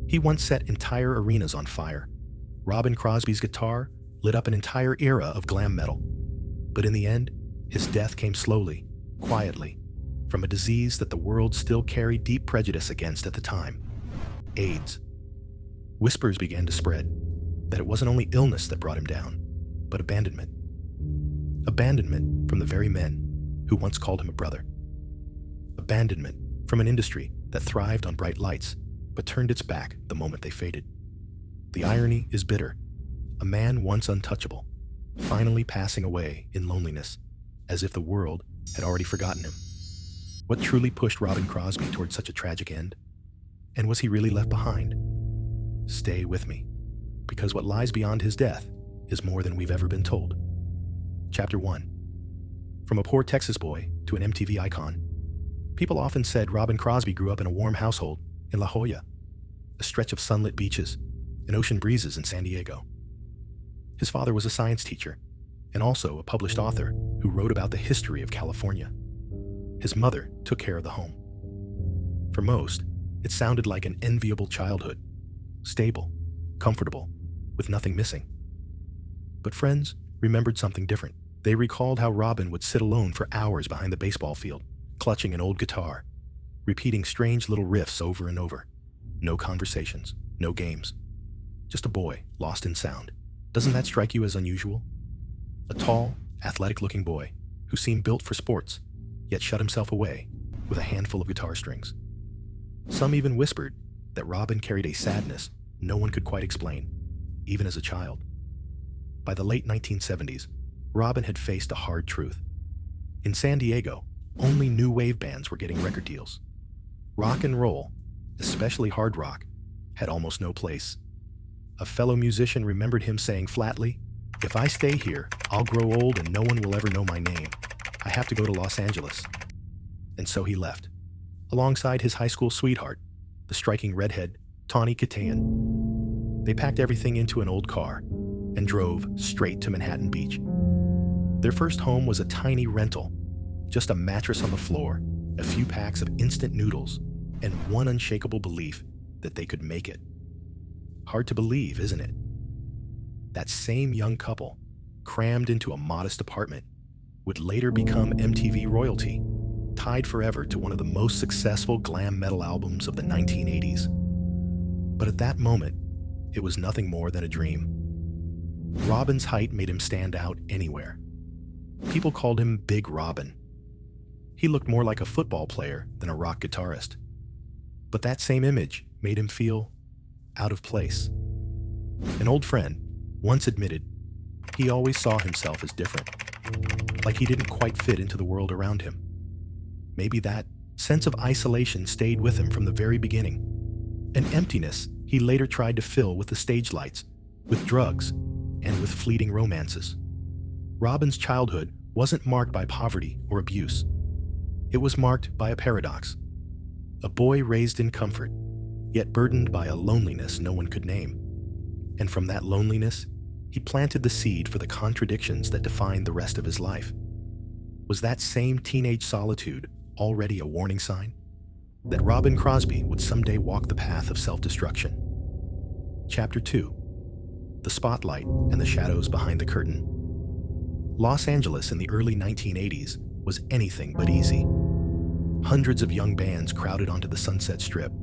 He once set entire arenas on fire. Robbin Crosby's guitar lit up an entire era of glam metal. But in the end, his death came slowly, quietly, from a disease that the world still carried deep prejudice against at the time: AIDS. Whispers began to spread that it wasn't only illness that brought him down, but abandonment. Abandonment from the very men who once called him a brother. Abandonment from an industry that thrived on bright lights, but turned its back the moment they faded. The irony is bitter. A man once untouchable, finally passing away in loneliness, as if the world had already forgotten him. What truly pushed Robbin Crosby towards such a tragic end? And was he really left behind? Stay with me, because what lies beyond his death is more than we've ever been told. Chapter 1. From a poor Texas boy to an MTV icon. People often said Robbin Crosby grew up in a warm household in La Jolla, a stretch of sunlit beaches and ocean breezes in San Diego. His father was a science teacher and also a published author who wrote about the history of California. His mother took care of the home. For most, it sounded like an enviable childhood, stable, comfortable, with nothing missing. But friends remembered something different. They recalled how Robbin would sit alone for hours behind the baseball field, clutching an old guitar, repeating strange little riffs over and over. No conversations, no games. Just a boy lost in sound. Doesn't that strike you as unusual? A tall, athletic-looking boy who seemed built for sports, yet shut himself away with a handful of guitar strings. Some even whispered that Robbin carried a sadness no one could quite explain, even as a child. By the late 1970s, Robbin had faced a hard truth. In San Diego, only new wave bands were getting record deals. Rock and roll, especially hard rock, had almost no place. A fellow musician remembered him saying flatly, "If I stay here, I'll grow old and no one will ever know my name. I have to go to Los Angeles." And so he left, alongside his high school sweetheart, the striking redhead, Tawny Kitaen. They packed everything into an old car and drove straight to Manhattan Beach. Their first home was a tiny rental, just a mattress on the floor, a few packs of instant noodles, and one unshakable belief that they could make it. Hard to believe, isn't it? That same young couple, crammed into a modest apartment, would later become MTV royalty, tied forever to one of the most successful glam metal albums of the 1980s. But at that moment, it was nothing more than a dream. Robbin's height made him stand out anywhere. People called him Big Robbin. He looked more like a football player than a rock guitarist. But that same image made him feel out of place. An old friend once admitted he always saw himself as different, like he didn't quite fit into the world around him. Maybe that sense of isolation stayed with him from the very beginning, an emptiness he later tried to fill with the stage lights, with drugs, and with fleeting romances. Robbin's childhood wasn't marked by poverty or abuse. It was marked by a paradox. A boy raised in comfort, yet burdened by a loneliness no one could name. And from that loneliness, he planted the seed for the contradictions that defined the rest of his life. Was that same teenage solitude already a warning sign? That Robbin Crosby would someday walk the path of self-destruction? Chapter 2. The spotlight and the shadows behind the curtain. Los Angeles in the early 1980s was anything but easy. Hundreds of young bands crowded onto the Sunset Strip,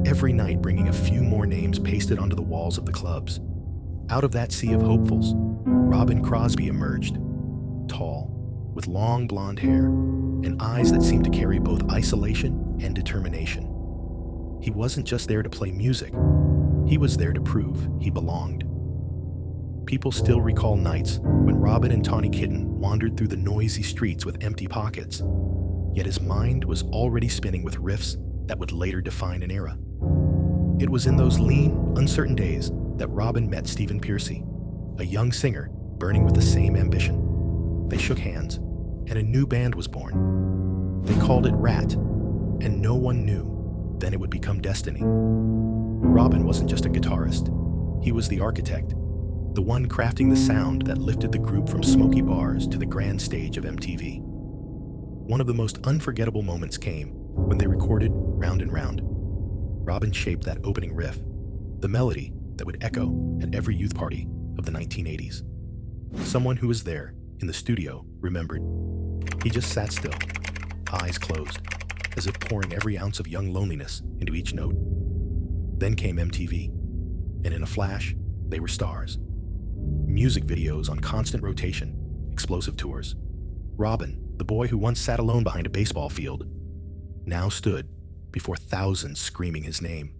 every night bringing a few more names pasted onto the walls of the clubs. Out of that sea of hopefuls, Robbin Crosby emerged, tall, with long blonde hair, and eyes that seemed to carry both isolation and determination. He wasn't just there to play music, he was there to prove he belonged. People still recall nights when Robbin and Tawny Kitaen wandered through the noisy streets with empty pockets, yet his mind was already spinning with riffs that would later define an era. It was in those lean, uncertain days that Robbin met Stephen Pearcy, a young singer burning with the same ambition. They shook hands, and a new band was born. They called it Ratt, and no one knew then it would become destiny. Robbin wasn't just a guitarist. He was the architect, the one crafting the sound that lifted the group from smoky bars to the grand stage of MTV. One of the most unforgettable moments came when they recorded Round and Round. Robbin shaped that opening riff, the melody that would echo at every youth party of the 1980s. Someone who was there in the studio remembered. He just sat still, eyes closed, as if pouring every ounce of young loneliness into each note. Then came MTV, and in a flash, they were stars. Music videos on constant rotation, explosive tours. Robbin, the boy who once sat alone behind a baseball field, now stood before thousands screaming his name.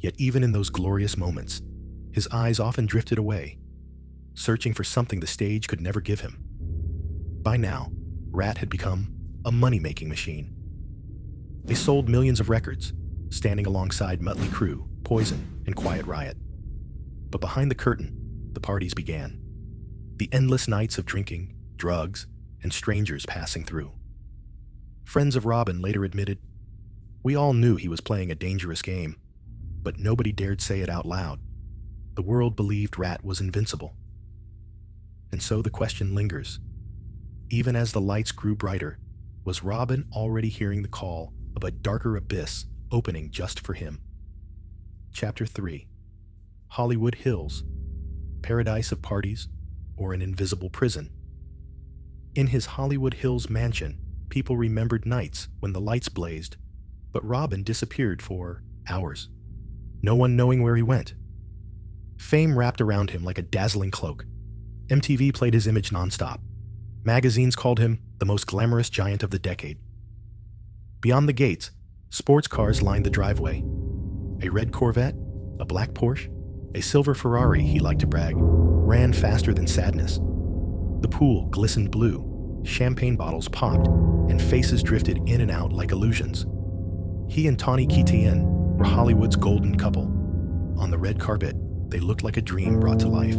Yet even in those glorious moments, his eyes often drifted away, searching for something the stage could never give him. By now, Ratt had become a money-making machine. They sold millions of records, standing alongside Mötley Crüe, Poison, and Quiet Riot. But behind the curtain, the parties began. The endless nights of drinking, drugs, and strangers passing through. Friends of Robbin later admitted, "We all knew he was playing a dangerous game, but nobody dared say it out loud. The world believed Ratt was invincible." And so the question lingers. Even as the lights grew brighter, was Robbin already hearing the call of a darker abyss opening just for him? Chapter 3. Hollywood Hills, paradise of parties, or an invisible prison? In his Hollywood Hills mansion, people remembered nights when the lights blazed, but Robbin disappeared for hours, no one knowing where he went. Fame wrapped around him like a dazzling cloak. MTV played his image nonstop. Magazines called him the most glamorous giant of the decade. Beyond the gates, sports cars lined the driveway. A red Corvette, a black Porsche, a silver Ferrari, he liked to brag, ran faster than sadness. The pool glistened blue, champagne bottles popped, and faces drifted in and out like illusions. He and Tawny Kitaen were Hollywood's golden couple. On the red carpet, they looked like a dream brought to life.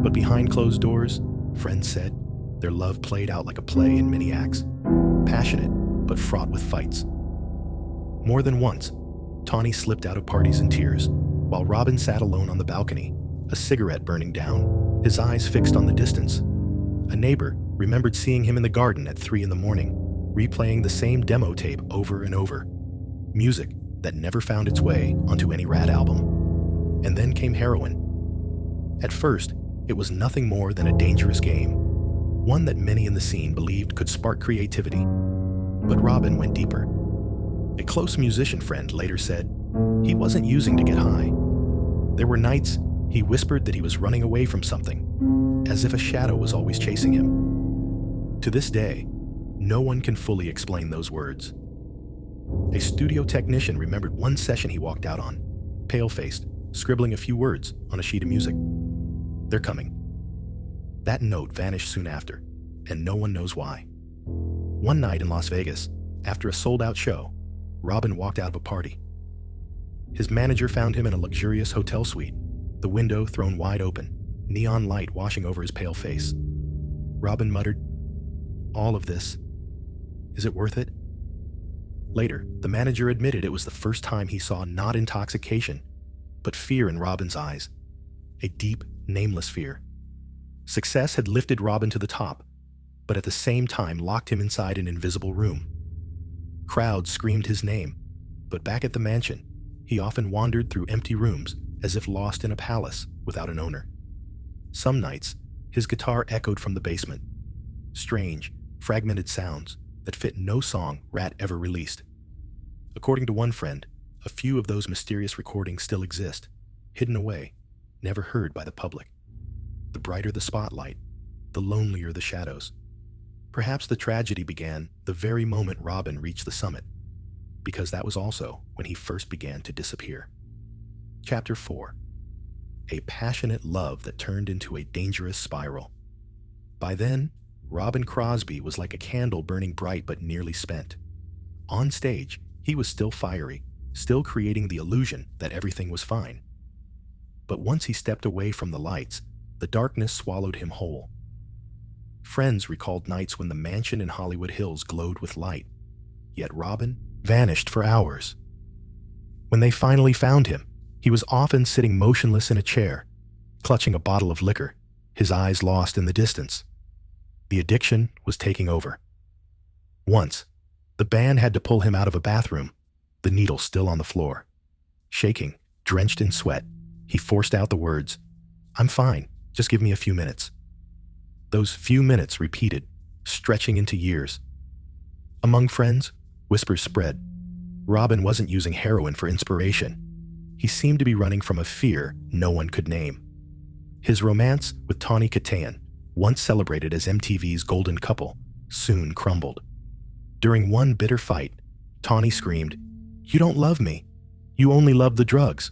But behind closed doors, friends said, their love played out like a play in many acts, passionate but fraught with fights. More than once, Tawny slipped out of parties in tears, while Robbin sat alone on the balcony, a cigarette burning down, his eyes fixed on the distance. A neighbor remembered seeing him in the garden at 3 a.m, replaying the same demo tape over and over, music that never found its way onto any Ratt album. And then came heroin. At first, it was nothing more than a dangerous game, one that many in the scene believed could spark creativity. But Robbin went deeper. A close musician friend later said he wasn't using to get high. There were nights he whispered that he was running away from something, as if a shadow was always chasing him. To this day, no one can fully explain those words. A studio technician remembered one session he walked out on, pale-faced, scribbling a few words on a sheet of music. "They're coming." That note vanished soon after, and no one knows why. One night in Las Vegas, after a sold-out show, Robbin walked out of a party. His manager found him in a luxurious hotel suite, the window thrown wide open, neon light washing over his pale face. Robbin muttered, "All of this, is it worth it?" Later, the manager admitted it was the first time he saw not intoxication, but fear in Robbin's eyes, a deep, nameless fear. Success had lifted Robbin to the top, but at the same time locked him inside an invisible room. Crowds screamed his name, but back at the mansion, he often wandered through empty rooms as if lost in a palace without an owner. Some nights, his guitar echoed from the basement, strange, fragmented sounds that fit no song Ratt ever released. According to one friend, a few of those mysterious recordings still exist, hidden away, never heard by the public. The brighter the spotlight, the lonelier the shadows. Perhaps the tragedy began the very moment Robbin reached the summit, because that was also when he first began to disappear. Chapter 4. A passionate love that turned into a dangerous spiral. By then, Robbin Crosby was like a candle burning bright but nearly spent. On stage, he was still fiery, still creating the illusion that everything was fine. But once he stepped away from the lights, the darkness swallowed him whole. Friends recalled nights when the mansion in Hollywood Hills glowed with light, yet Robbin vanished for hours. When they finally found him, he was often sitting motionless in a chair, clutching a bottle of liquor, his eyes lost in the distance. The addiction was taking over. Once, the band had to pull him out of a bathroom, the needle still on the floor. Shaking, Drenched in sweat, he forced out the words, "I'm fine, just give me a few minutes." Those few minutes repeated, stretching into years. Among friends, whispers spread. Robbin wasn't using heroin for inspiration. He seemed to be running from a fear no one could name. His romance with Tawny Kitaen, once celebrated as MTV's golden couple, soon crumbled. During one bitter fight, Tawny screamed, "You don't love me. You only love the drugs."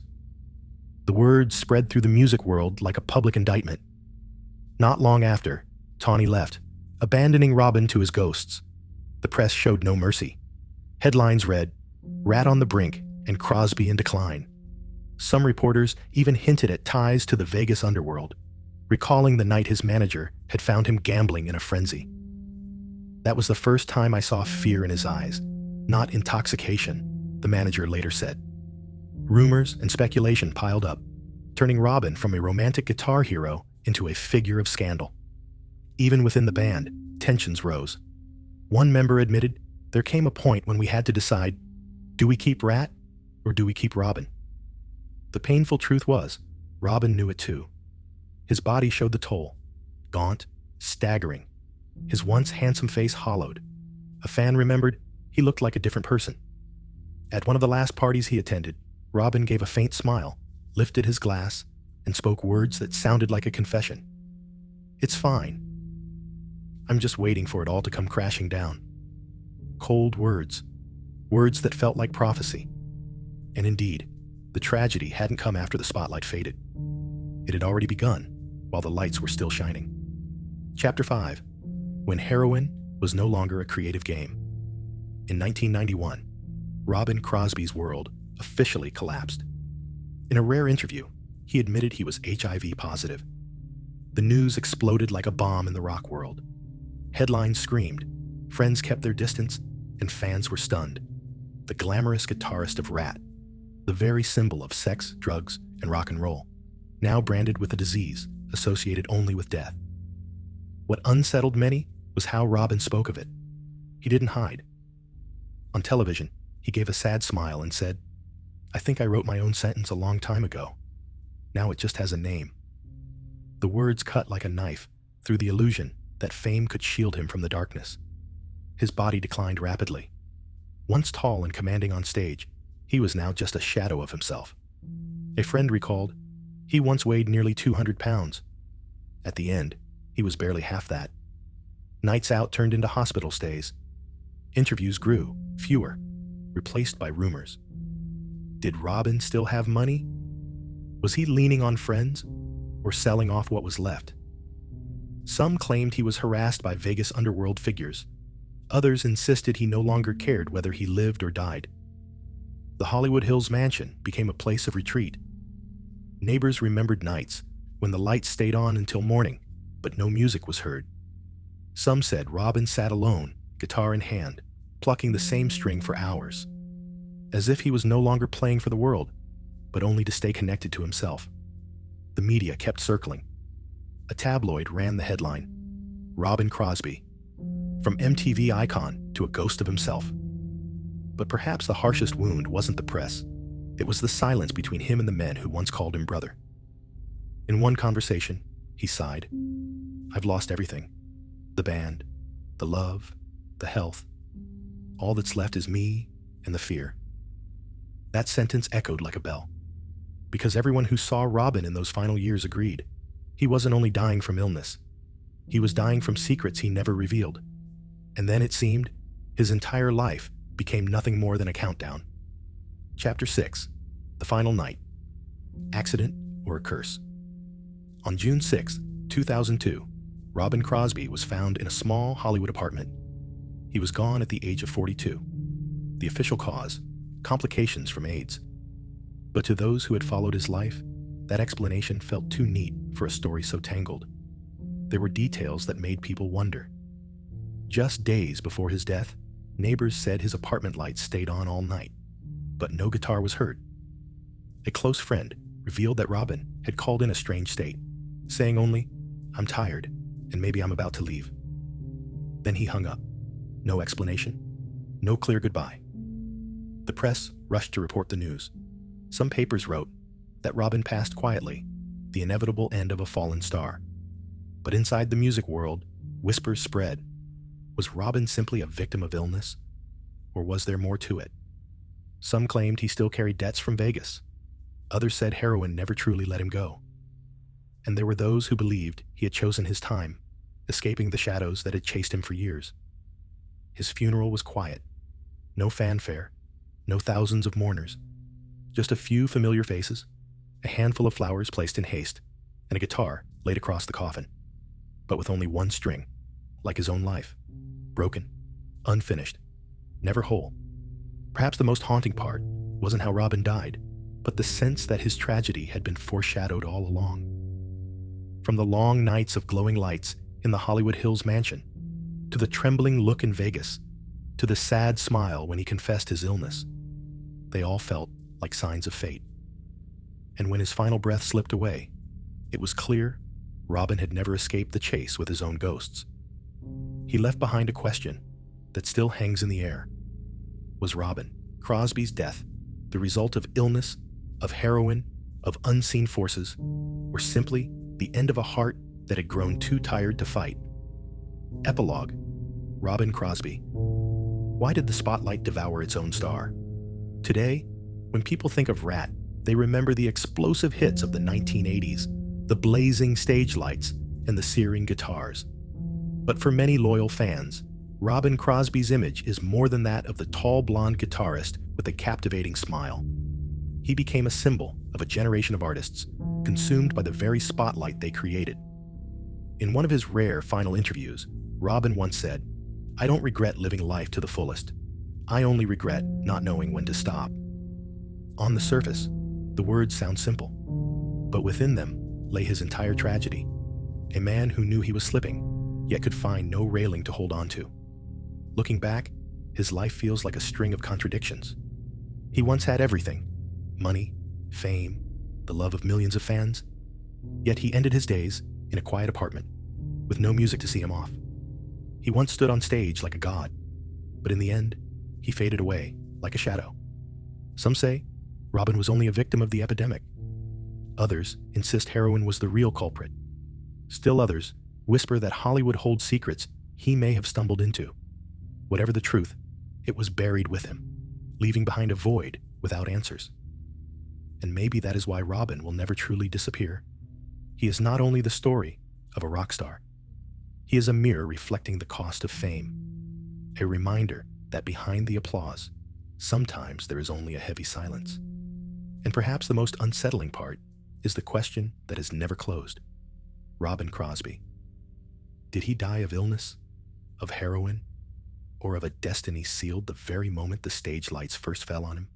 The words spread through the music world like a public indictment. Not long after, Tawny left, abandoning Robbin to his ghosts. The press showed no mercy. Headlines read, "Ratt on the brink" and "Crosby in decline." Some reporters even hinted at ties to the Vegas underworld, recalling the night his manager had found him gambling in a frenzy. "That was the first time I saw fear in his eyes, not intoxication," the manager later said. Rumors and speculation piled up, turning Robbin from a romantic guitar hero into a figure of scandal. Even within the band, tensions rose. One member admitted, "There came a point when we had to decide, do we keep Ratt or do we keep Robbin?" The painful truth was, Robbin knew it too. His body showed the toll, gaunt, staggering, his once handsome face hollowed. A fan remembered he looked like a different person. At one of the last parties he attended, Robbin gave a faint smile, lifted his glass, and spoke words that sounded like a confession. "It's fine. I'm just waiting for it all to come crashing down." Cold words, words that felt like prophecy. And indeed, the tragedy hadn't come after the spotlight faded. It had already begun, while the lights were still shining. Chapter 5. When heroin was no longer a creative game. In 1991, Robbin Crosby's world officially collapsed. In a rare interview, he admitted he was HIV-positive. The news exploded like a bomb in the rock world. Headlines screamed, friends kept their distance, and fans were stunned. The glamorous guitarist of Ratt, the very symbol of sex, drugs, and rock and roll, now branded with a disease associated only with death. What unsettled many was how Robbin spoke of it. He didn't hide. On television, he gave a sad smile and said, "I think I wrote my own sentence a long time ago. Now it just has a name." The words cut like a knife through the illusion that fame could shield him from the darkness. His body declined rapidly. Once tall and commanding on stage, he was now just a shadow of himself. A friend recalled, he once weighed nearly 200 pounds. At the end, he was barely half that. Nights out turned into hospital stays. Interviews grew, fewer, replaced by rumors. Did Robbin still have money? Was he leaning on friends or selling off what was left? Some claimed he was harassed by Vegas underworld figures. Others insisted he no longer cared whether he lived or died. The Hollywood Hills mansion became a place of retreat. Neighbors remembered nights when the lights stayed on until morning, but no music was heard. Some said Robbin sat alone, guitar in hand, plucking the same string for hours, as if he was no longer playing for the world, but only to stay connected to himself. The media kept circling. A tabloid ran the headline, "Robbin Crosby, from MTV icon to a ghost of himself." But perhaps the harshest wound wasn't the press. It was the silence between him and the men who once called him brother. In one conversation, he sighed, "I've lost everything. The band, the love, the health. All that's left is me and the fear." That sentence echoed like a bell, because everyone who saw Robbin in those final years agreed. He wasn't only dying from illness. He was dying from secrets he never revealed. And then it seemed, his entire life became nothing more than a countdown. Chapter 6. The Final Night. Accident or a Curse. On June 6, 2002, Robbin Crosby was found in a small Hollywood apartment. He was gone at the age of 42. The official cause, complications from AIDS. But to those who had followed his life, that explanation felt too neat for a story so tangled. There were details that made people wonder. Just days before his death, neighbors said his apartment lights stayed on all night, but no guitar was heard. A close friend revealed that Robbin had called in a strange state, saying only, "I'm tired, and maybe I'm about to leave." Then he hung up. No explanation, no clear goodbye. The press rushed to report the news. Some papers wrote, that Robbin passed quietly, the inevitable end of a fallen star. But inside the music world, whispers spread. Was Robbin simply a victim of illness? Or was there more to it? Some claimed he still carried debts from Vegas. Others said heroin never truly let him go. And there were those who believed he had chosen his time, escaping the shadows that had chased him for years. His funeral was quiet. No fanfare, no thousands of mourners. Just a few familiar faces, a handful of flowers placed in haste, and a guitar laid across the coffin. But with only one string, like his own life. Broken, unfinished, never whole. Perhaps the most haunting part wasn't how Robbin died, but the sense that his tragedy had been foreshadowed all along. From the long nights of glowing lights in the Hollywood Hills mansion, to the trembling look in Vegas, to the sad smile when he confessed his illness, they all felt like signs of fate. And when his final breath slipped away, it was clear Robbin had never escaped the chase with his own ghosts. He left behind a question that still hangs in the air. Was Robbin Crosby's death the result of illness, of heroin, of unseen forces, or simply the end of a heart that had grown too tired to fight? Epilogue: Robbin Crosby. Why did the spotlight devour its own star? Today, when people think of Ratt, they remember the explosive hits of the 1980s, the blazing stage lights, and the searing guitars. But for many loyal fans, Robbin Crosby's image is more than that of the tall blonde guitarist with a captivating smile. He became a symbol of a generation of artists, consumed by the very spotlight they created. In one of his rare final interviews, Robbin once said, "I don't regret living life to the fullest. I only regret not knowing when to stop." On the surface, the words sound simple, but within them lay his entire tragedy. A man who knew he was slipping, yet could find no railing to hold on to. Looking back, his life feels like a string of contradictions. He once had everything: money, fame, the love of millions of fans. Yet he ended his days in a quiet apartment, with no music to see him off. He once stood on stage like a god, but in the end, he faded away like a shadow. Some say Robbin was only a victim of the epidemic. Others insist heroin was the real culprit. Still others whisper that Hollywood holds secrets he may have stumbled into. Whatever the truth, it was buried with him, leaving behind a void without answers. And maybe that is why Robbin will never truly disappear. He is not only the story of a rock star, he is a mirror reflecting the cost of fame, a reminder that behind the applause, sometimes there is only a heavy silence. And perhaps the most unsettling part is the question that is never closed. Robbin Crosby. Did he die of illness, of heroin, or of a destiny sealed the very moment the stage lights first fell on him?